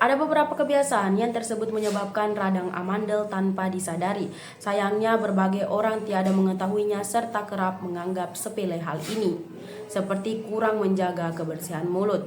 Ada beberapa kebiasaan yang tersebut menyebabkan radang amandel tanpa disadari. Sayangnya berbagai orang tiada mengetahuinya serta kerap menganggap sepele hal ini, seperti kurang menjaga kebersihan mulut.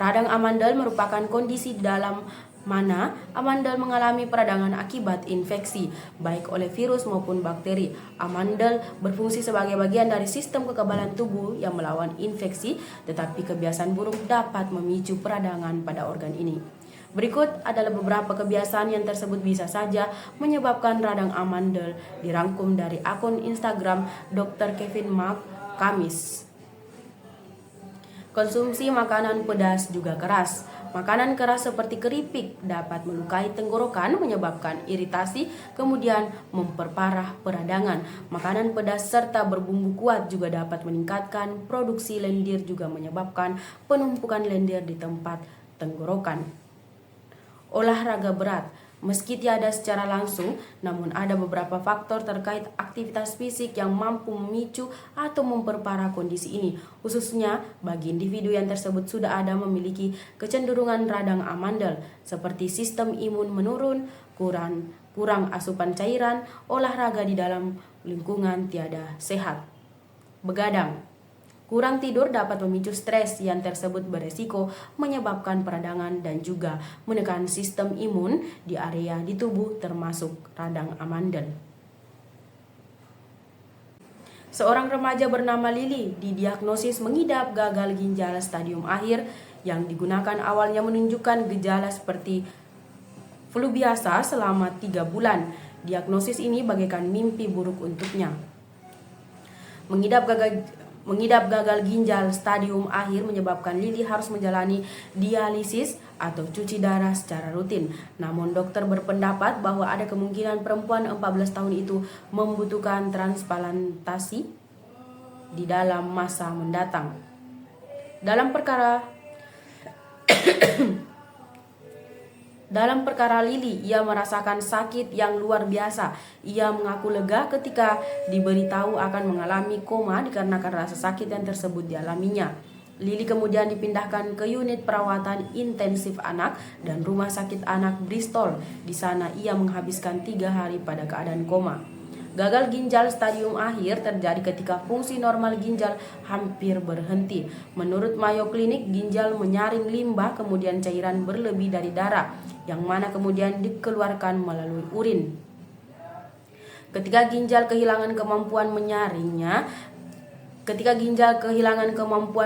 Radang amandel merupakan kondisi dalam mana amandel mengalami peradangan akibat infeksi, baik oleh virus maupun bakteri. Amandel berfungsi sebagai bagian dari sistem kekebalan tubuh yang melawan infeksi, tetapi kebiasaan buruk dapat memicu peradangan pada organ ini. Berikut adalah beberapa kebiasaan yang tersebut bisa saja menyebabkan radang amandel, dirangkum dari akun Instagram Dr. Kevin Mark Kamis. Konsumsi makanan pedas juga keras. Makanan keras seperti keripik dapat melukai tenggorokan, menyebabkan iritasi, kemudian memperparah peradangan. Makanan pedas serta berbumbu kuat juga dapat meningkatkan produksi lendir, juga menyebabkan penumpukan lendir di tempat tenggorokan. Olahraga berat. Meski tiada secara langsung, namun ada beberapa faktor terkait aktivitas fisik yang mampu memicu atau memperparah kondisi ini, khususnya bagi individu yang tersebut sudah ada memiliki kecenderungan radang amandel, seperti sistem imun menurun, kurang asupan cairan, olahraga di dalam lingkungan tiada sehat. Begadang. Kurang tidur dapat memicu stres yang tersebut beresiko menyebabkan peradangan dan juga menekan sistem imun di area di tubuh termasuk radang amandel. Seorang remaja bernama Lily didiagnosis mengidap gagal ginjal stadium akhir yang digunakan awalnya menunjukkan gejala seperti flu biasa selama 3 bulan. Diagnosis ini bagaikan mimpi buruk untuknya. Mengidap gagal ginjal stadium akhir menyebabkan Lily harus menjalani dialisis atau cuci darah secara rutin. Namun dokter berpendapat bahwa ada kemungkinan perempuan 14 tahun itu membutuhkan transplantasi di dalam masa mendatang. Dalam perkara Lily, ia merasakan sakit yang luar biasa. Ia mengaku lega ketika diberitahu akan mengalami koma dikarenakan rasa sakit yang tersebut dialaminya. Lily kemudian dipindahkan ke unit perawatan intensif anak dan rumah sakit anak Bristol. Di sana ia menghabiskan 3 hari pada keadaan koma. Gagal ginjal stadium akhir terjadi ketika fungsi normal ginjal hampir berhenti. Menurut Mayo Clinic, ginjal menyaring limbah kemudian cairan berlebih dari darah, yang mana kemudian dikeluarkan melalui urin. Ketika ginjal kehilangan kemampuan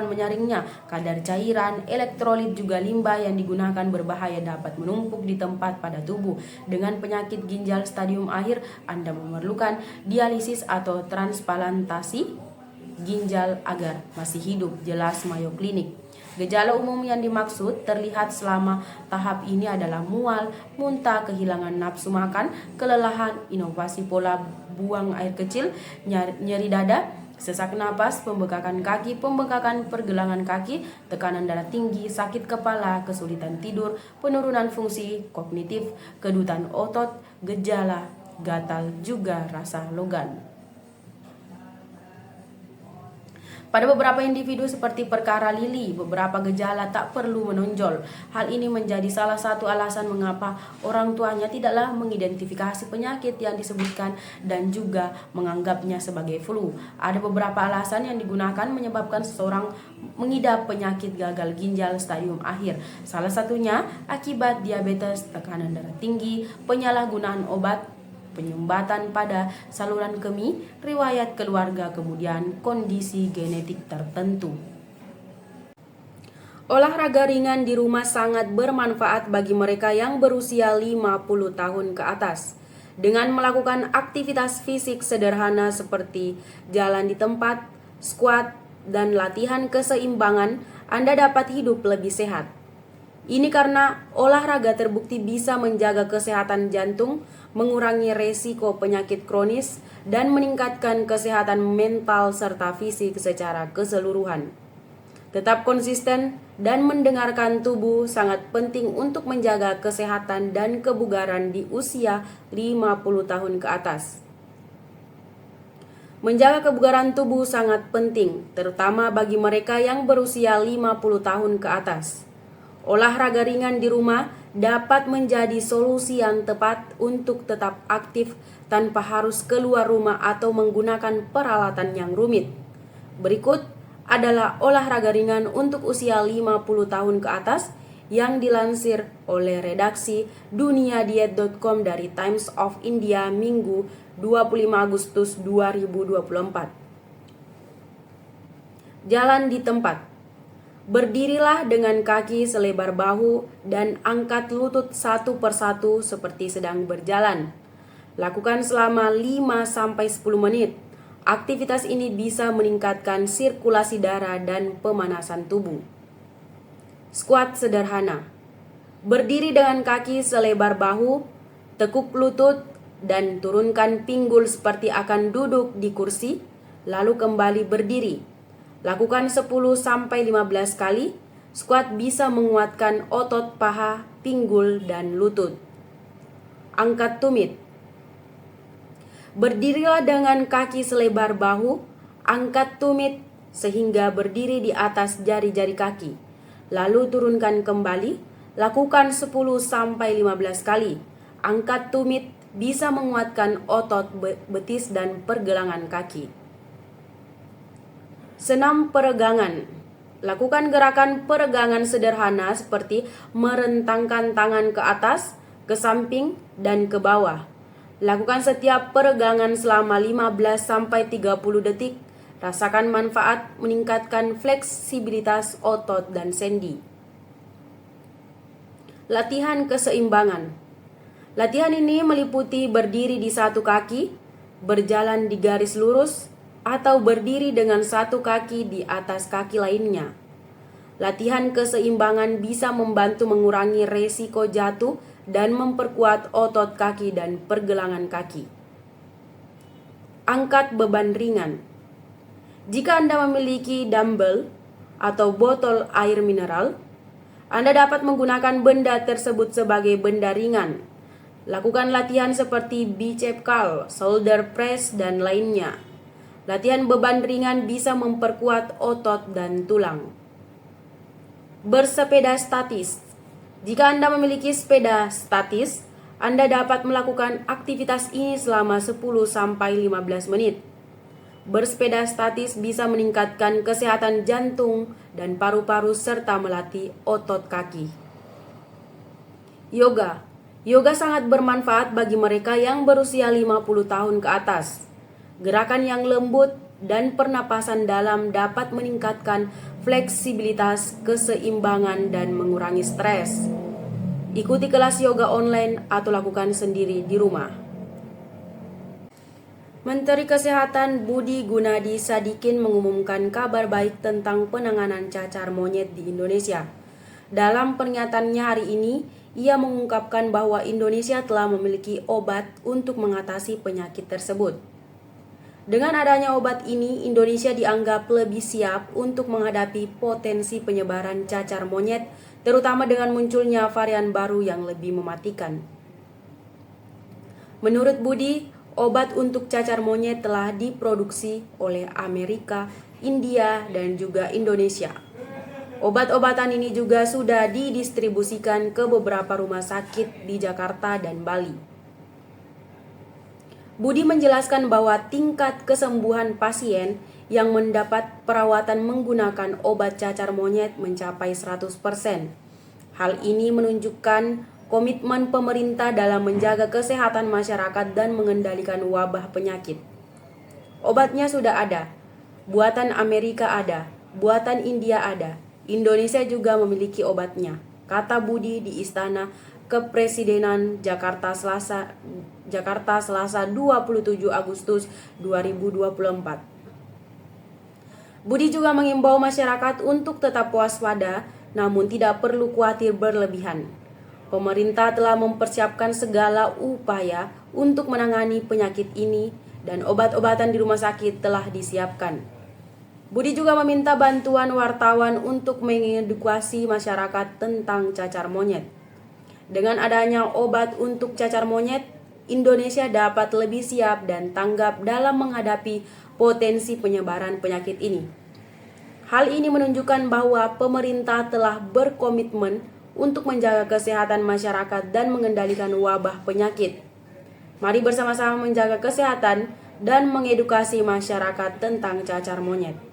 menyaringnya, kadar cairan, elektrolit juga limbah yang digunakan berbahaya dapat menumpuk di tempat pada tubuh. Dengan penyakit ginjal stadium akhir, Anda memerlukan dialisis atau transplantasi ginjal agar masih hidup, jelas Mayo Clinic. Gejala umum yang dimaksud terlihat selama tahap ini adalah mual, muntah, kehilangan nafsu makan, kelelahan, inovasi pola buang air kecil, nyeri dada, sesak napas, pembengkakan kaki, pembengkakan pergelangan kaki, tekanan darah tinggi, sakit kepala, kesulitan tidur, penurunan fungsi kognitif, kedutan otot, gejala gatal, juga rasa logan. Pada beberapa individu seperti perkara Lily, beberapa gejala tak perlu menonjol. Hal ini menjadi salah satu alasan mengapa orang tuanya tidaklah mengidentifikasi penyakit yang disebutkan dan juga menganggapnya sebagai flu. Ada beberapa alasan yang digunakan menyebabkan seseorang mengidap penyakit gagal ginjal stadium akhir. Salah satunya akibat diabetes, tekanan darah tinggi, penyalahgunaan obat, penyumbatan pada saluran kemih, riwayat keluarga, kemudian kondisi genetik tertentu. Olahraga ringan di rumah sangat bermanfaat bagi mereka yang berusia 50 tahun ke atas. Dengan melakukan aktivitas fisik sederhana seperti jalan di tempat, squat, dan latihan keseimbangan, Anda dapat hidup lebih sehat. Ini karena olahraga terbukti bisa menjaga kesehatan jantung, mengurangi resiko penyakit kronis, dan meningkatkan kesehatan mental serta fisik secara keseluruhan. Tetap konsisten dan mendengarkan tubuh sangat penting untuk menjaga kesehatan dan kebugaran di usia 50 tahun ke atas. Menjaga kebugaran tubuh sangat penting, terutama bagi mereka yang berusia 50 tahun ke atas. Olahraga ringan di rumah dapat menjadi solusi yang tepat untuk tetap aktif tanpa harus keluar rumah atau menggunakan peralatan yang rumit. Berikut adalah olahraga ringan untuk usia 50 tahun ke atas yang dilansir oleh redaksi duniadiet.com dari Times of India Minggu 25 Agustus 2024. Jalan di tempat. Berdirilah dengan kaki selebar bahu dan angkat lutut satu persatu seperti sedang berjalan. Lakukan selama 5-10 menit. Aktivitas ini bisa meningkatkan sirkulasi darah dan pemanasan tubuh. Squat sederhana. Berdiri dengan kaki selebar bahu, tekuk lutut, dan turunkan pinggul seperti akan duduk di kursi, lalu kembali berdiri. Lakukan 10-15 kali. Squat bisa menguatkan otot paha, pinggul, dan lutut. Angkat tumit. Berdirilah dengan kaki selebar bahu, angkat tumit sehingga berdiri di atas jari-jari kaki. Lalu turunkan kembali, lakukan 10-15 kali. Angkat tumit bisa menguatkan otot betis dan pergelangan kaki. Senam peregangan. Lakukan gerakan peregangan sederhana seperti merentangkan tangan ke atas, ke samping, dan ke bawah. Lakukan setiap peregangan selama 15-30 detik. Rasakan manfaat meningkatkan fleksibilitas otot dan sendi. Latihan keseimbangan. Latihan ini meliputi berdiri di satu kaki, berjalan di garis lurus, atau berdiri dengan satu kaki di atas kaki lainnya. Latihan keseimbangan bisa membantu mengurangi resiko jatuh dan memperkuat otot kaki dan pergelangan kaki. Angkat beban ringan. Jika Anda memiliki dumbbell atau botol air mineral, Anda dapat menggunakan benda tersebut sebagai benda ringan. Lakukan latihan seperti bicep curl, shoulder press, dan lainnya. Latihan beban ringan bisa memperkuat otot dan tulang. Bersepeda statis. Jika Anda memiliki sepeda statis, Anda dapat melakukan aktivitas ini selama 10-15 menit. Bersepeda statis bisa meningkatkan kesehatan jantung dan paru-paru serta melatih otot kaki. Yoga. Yoga sangat bermanfaat bagi mereka yang berusia 50 tahun ke atas. Gerakan yang lembut dan pernapasan dalam dapat meningkatkan fleksibilitas, keseimbangan, dan mengurangi stres. Ikuti kelas yoga online atau lakukan sendiri di rumah. Menteri Kesehatan Budi Gunadi Sadikin mengumumkan kabar baik tentang penanganan cacar monyet di Indonesia. Dalam pernyataannya hari ini, ia mengungkapkan bahwa Indonesia telah memiliki obat untuk mengatasi penyakit tersebut. Dengan adanya obat ini, Indonesia dianggap lebih siap untuk menghadapi potensi penyebaran cacar monyet, terutama dengan munculnya varian baru yang lebih mematikan. Menurut Budi, obat untuk cacar monyet telah diproduksi oleh Amerika, India, dan juga Indonesia. Obat-obatan ini juga sudah didistribusikan ke beberapa rumah sakit di Jakarta dan Bali. Budi menjelaskan bahwa tingkat kesembuhan pasien yang mendapat perawatan menggunakan obat cacar monyet mencapai 100%. Hal ini menunjukkan komitmen pemerintah dalam menjaga kesehatan masyarakat dan mengendalikan wabah penyakit. Obatnya sudah ada, buatan Amerika ada, buatan India ada, Indonesia juga memiliki obatnya, kata Budi di Istana Kepresidenan Jakarta Selasa 27 Agustus 2024. Budi juga mengimbau masyarakat untuk tetap waspada, namun tidak perlu khawatir berlebihan. Pemerintah telah mempersiapkan segala upaya untuk menangani penyakit ini dan obat-obatan di rumah sakit telah disiapkan. Budi juga meminta bantuan wartawan untuk mengedukasi masyarakat tentang cacar monyet. Dengan adanya obat untuk cacar monyet, Indonesia dapat lebih siap dan tanggap dalam menghadapi potensi penyebaran penyakit ini. Hal ini menunjukkan bahwa pemerintah telah berkomitmen untuk menjaga kesehatan masyarakat dan mengendalikan wabah penyakit. Mari bersama-sama menjaga kesehatan dan mengedukasi masyarakat tentang cacar monyet.